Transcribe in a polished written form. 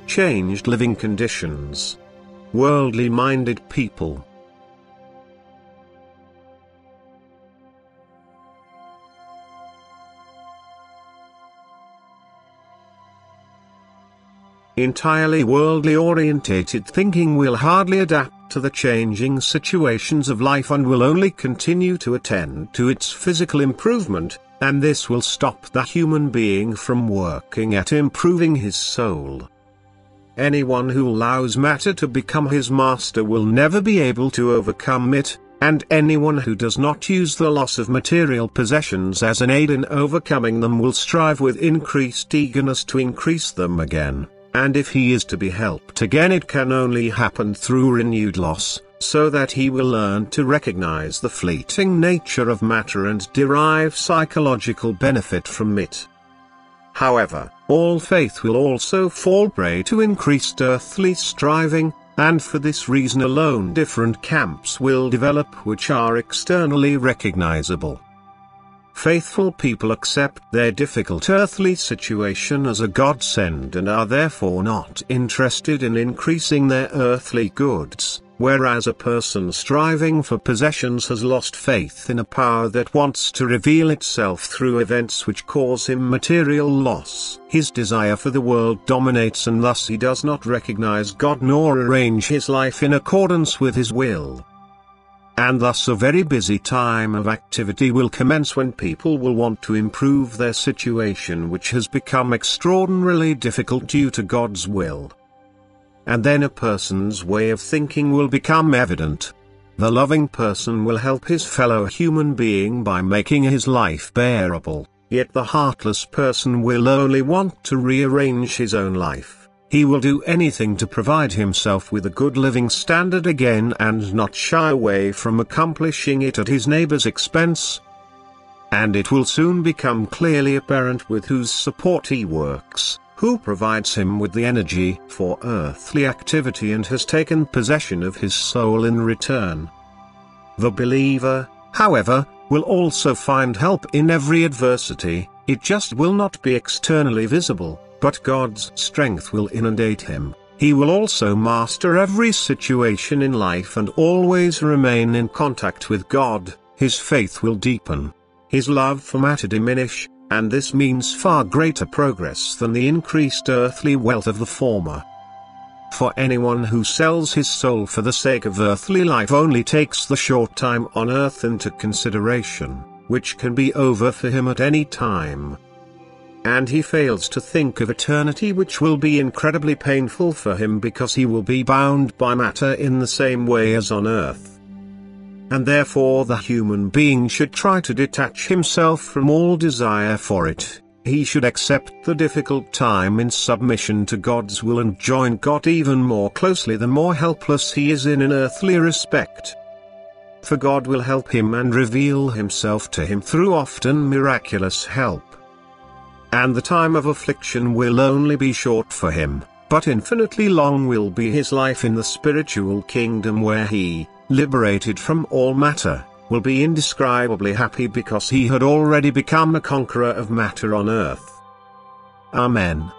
changed living conditions. Worldly-minded people. Entirely worldly-orientated thinking will hardly adapt to the changing situations of life and will only continue to attend to its physical improvement, and this will stop the human being from working at improving his soul. Anyone who allows matter to become his master will never be able to overcome it, and anyone who does not use the loss of material possessions as an aid in overcoming them will strive with increased eagerness to increase them again. And if he is to be helped again, it can only happen through renewed loss, so that he will learn to recognize the fleeting nature of matter and derive psychological benefit from it. However, all faith will also fall prey to increased earthly striving, and for this reason alone different camps will develop which are externally recognizable. Faithful people accept their difficult earthly situation as a godsend and are therefore not interested in increasing their earthly goods, whereas a person striving for possessions has lost faith in a power that wants to reveal itself through events which cause him material loss. His desire for the world dominates, and thus he does not recognize God nor arrange his life in accordance with his will. And thus a very busy time of activity will commence when people will want to improve their situation, which has become extraordinarily difficult due to God's will. And then a person's way of thinking will become evident. The loving person will help his fellow human being by making his life bearable, yet the heartless person will only want to rearrange his own life. He will do anything to provide himself with a good living standard again and not shy away from accomplishing it at his neighbor's expense. And it will soon become clearly apparent with whose support he works, who provides him with the energy for earthly activity and has taken possession of his soul in return. The believer, however, will also find help in every adversity. It just will not be externally visible, but God's strength will inundate him. He will also master every situation in life and always remain in contact with God. His faith will deepen, his love for matter diminish, and this means far greater progress than the increased earthly wealth of the former. For anyone who sells his soul for the sake of earthly life only takes the short time on earth into consideration, which can be over for him at any time. And he fails to think of eternity, which will be incredibly painful for him because he will be bound by matter in the same way as on earth. And therefore the human being should try to detach himself from all desire for it. He should accept the difficult time in submission to God's will and join God even more closely the more helpless he is in an earthly respect. For God will help him and reveal himself to him through often miraculous help. And the time of affliction will only be short for him, but infinitely long will be his life in the spiritual kingdom, where he, liberated from all matter, will be indescribably happy because he had already become a conqueror of matter on earth. Amen.